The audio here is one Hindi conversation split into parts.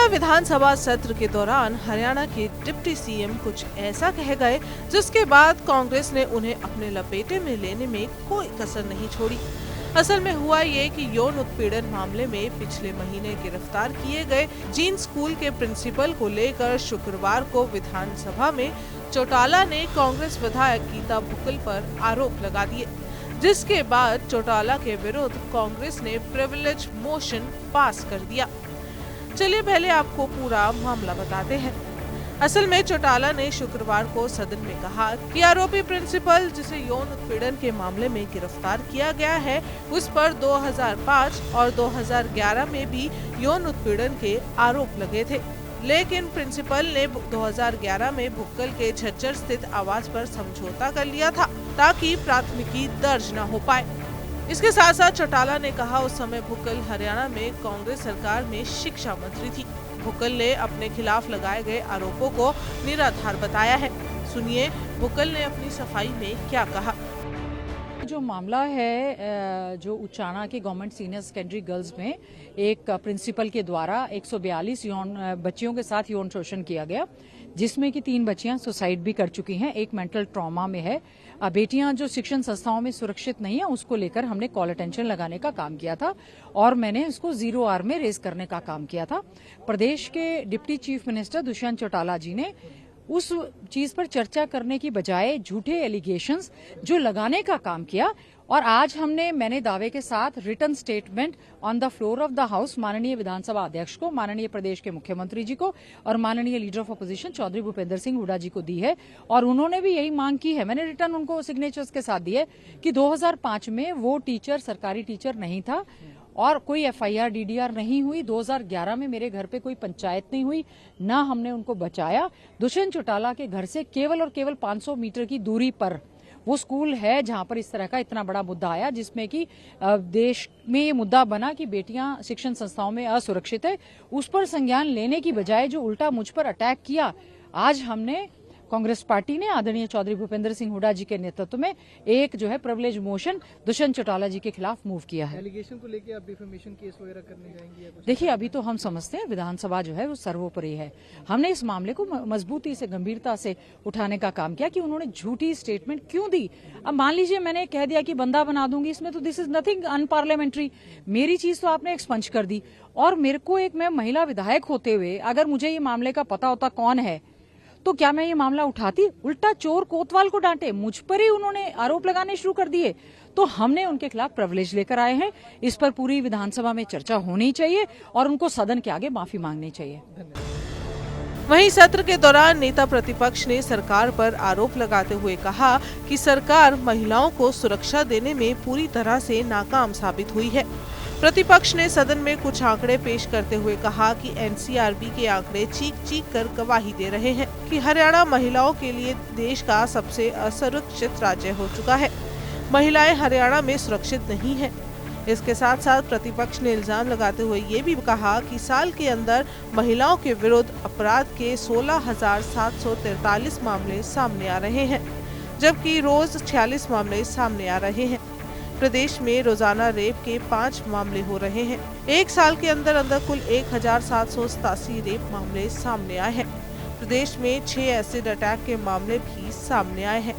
हरियाणा विधानसभा सत्र के दौरान हरियाणा के डिप्टी सीएम कुछ ऐसा कह गए जिसके बाद कांग्रेस ने उन्हें अपने लपेटे में लेने में कोई कसर नहीं छोड़ी। असल में हुआ ये कि यौन उत्पीड़न मामले में पिछले महीने गिरफ्तार किए गए जीन स्कूल के प्रिंसिपल को लेकर शुक्रवार को विधानसभा में चौटाला ने कांग्रेस विधायक गीता बुक्कल पर आरोप लगा दिए, जिसके बाद चौटाला के विरुद्ध कांग्रेस ने प्रिविलेज मोशन पास कर दिया। चलिए पहले आपको पूरा मामला बताते हैं। असल में चौटाला ने शुक्रवार को सदन में कहा कि आरोपी प्रिंसिपल जिसे यौन उत्पीड़न के मामले में गिरफ्तार किया गया है, उस पर 2005 और 2011 में भी यौन उत्पीड़न के आरोप लगे थे, लेकिन प्रिंसिपल ने 2011 में बुक्कल के झज्जर स्थित आवास पर समझौता कर लिया था ताकि प्राथमिकी दर्ज न हो पाए। इसके साथ साथ चौटाला ने कहा उस समय बुक्कल हरियाणा में कांग्रेस सरकार में शिक्षा मंत्री थी। बुक्कल ने अपने खिलाफ लगाए गए आरोपों को निराधार बताया है। सुनिए बुक्कल ने अपनी सफाई में क्या कहा। जो मामला है जो उचाना के गवर्नमेंट सीनियर सेकेंडरी गर्ल्स में एक प्रिंसिपल के द्वारा 142 बच्चियों के साथ यौन शोषण किया गया, जिसमें कि 3 बच्चियां सुसाइड भी कर चुकी हैं, एक मेंटल ट्रॉमा में है। बेटियां जो शिक्षण संस्थाओं में सुरक्षित नहीं है, उसको लेकर हमने कॉल अटेंशन लगाने का काम किया था और मैंने इसको 0 आवर में रेज करने का काम किया था। प्रदेश के deputy chief minister Dushyant Chautala ji ने उस चीज पर चर्चा करने की बजाय झूठे एलिगेशंस जो लगाने का काम किया और आज मैंने दावे के साथ written statement on the floor of the house माननीय विधानसभा अध्यक्ष को, माननीय प्रदेश के मुख्यमंत्री जी को और माननीय leader of opposition Chaudhary Bhupinder Singh Hooda ji को दी है और उन्होंने भी यही मांग की है। मैंने रिटर्न उनको सिग्नेचर्स के साथ दिए कि 2005 में वो टीचर सरकारी टीचर नहीं था और कोई एफआईआर डीडीआर नहीं हुई। 2011 में मेरे घर पे कोई पंचायत नहीं हुई, ना हमने उनको बचाया। दुष्यंत चौटाला के घर से केवल और केवल 500 मीटर की दूरी पर वो स्कूल है जहां पर इस तरह का इतना बड़ा मुद्दा आया, जिसमें कि देश में ये मुद्दा बना कि बेटियां शिक्षण संस्थाओं में असुरक्षित है। उस पर संज्ञान लेने की बजाय जो उल्टा मुझ पर अटैक किया, आज हमने कांग्रेस पार्टी ने आदरणीय चौधरी भूपेंद्र सिंह हुड्डा जी के नेतृत्व में एक जो है प्रिविलेज मोशन दुष्यंत चौटाला जी के खिलाफ मूव किया है। एलिगेशन को लेके आप डिफेमेशन केस वगैरह करने जाएंगे? देखिए, अभी तो हम समझते हैं विधानसभा जो है वो सर्वोपरि है। हमने इस मामले को मजबूती से, गंभीरता से उठाने का काम किया कि उन्होंने झूठी स्टेटमेंट क्यों दी। अब मान लीजिए मैंने कह दिया कि बंदा बना दूंगी, इसमें तो दिस इज नथिंग अनपार्लियामेंट्री। मेरी चीज तो आपने एक्सपंज कर दी और मेरे को मैं महिला विधायक होते हुए अगर मुझे ये मामले का पता होता कौन है तो क्या मैं ये मामला उठाती? उल्टा चोर कोतवाल को डांटे, मुझ पर ही उन्होंने आरोप लगाने शुरू कर दिए। तो हमने उनके खिलाफ प्रिविलेज लेकर आए हैं। इस पर पूरी विधानसभा में चर्चा होनी चाहिए और उनको सदन के आगे माफी मांगनी चाहिए। वहीं सत्र के दौरान नेता प्रतिपक्ष ने सरकार पर आरोप लगाते हुए कहा कि सरकार महिलाओं को सुरक्षा देने में पूरी तरह से नाकाम साबित हुई है। प्रतिपक्ष ने सदन में कुछ आंकड़े पेश करते हुए कहा कि एनसीआरबी के आंकड़े चीख कर गवाही दे रहे हैं कि हरियाणा महिलाओं के लिए देश का सबसे असुरक्षित राज्य हो चुका है। महिलाएं हरियाणा में सुरक्षित नहीं हैं। इसके साथ साथ प्रतिपक्ष ने इल्जाम लगाते हुए ये भी कहा कि साल के अंदर महिलाओं के विरुद्ध अपराध के 16,743 मामले सामने आ रहे हैं, जबकि रोज 46 मामले सामने आ रहे हैं। प्रदेश में रोजाना रेप के 5 मामले हो रहे हैं। एक साल के अंदर कुल 1,787 रेप मामले सामने आए हैं। प्रदेश में 6 एसिड अटैक के मामले भी सामने आए हैं।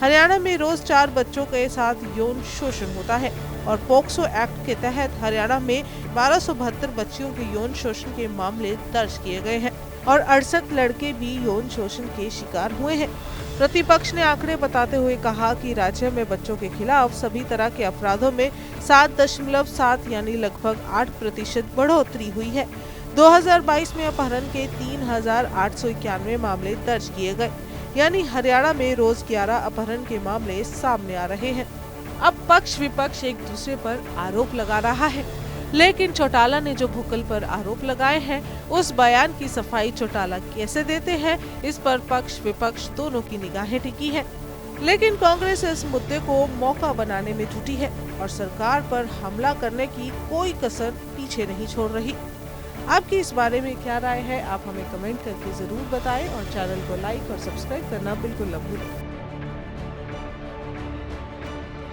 हरियाणा में रोज 4 बच्चों के साथ यौन शोषण होता है और पोक्सो एक्ट के तहत हरियाणा में 1272 बच्चियों के यौन शोषण के मामले दर्ज किए गए हैं और 68 लड़के भी यौन शोषण के शिकार हुए हैं। प्रतिपक्ष ने आंकड़े बताते हुए कहा कि राज्य में बच्चों के खिलाफ सभी तरह के अपराधों में 7.7 यानी लगभग 8% बढ़ोतरी हुई है। 2022 में अपहरण के 3,891 मामले दर्ज किए गए, यानी हरियाणा में रोज 11 अपहरण के मामले सामने आ रहे हैं। अब पक्ष विपक्ष एक दूसरे पर आरोप लगा रहा है, लेकिन चौटाला ने जो बुक्कल पर आरोप लगाए हैं उस बयान की सफाई चौटाला कैसे देते हैं, इस पर पक्ष विपक्ष दोनों की निगाहें टिकी हैं। लेकिन कांग्रेस इस मुद्दे को मौका बनाने में जुटी है और सरकार पर हमला करने की कोई कसर पीछे नहीं छोड़ रही। आपकी इस बारे में क्या राय है, आप हमें कमेंट करके जरूर बताएं और चैनल को लाइक और सब्सक्राइब करना बिल्कुल न भूलें।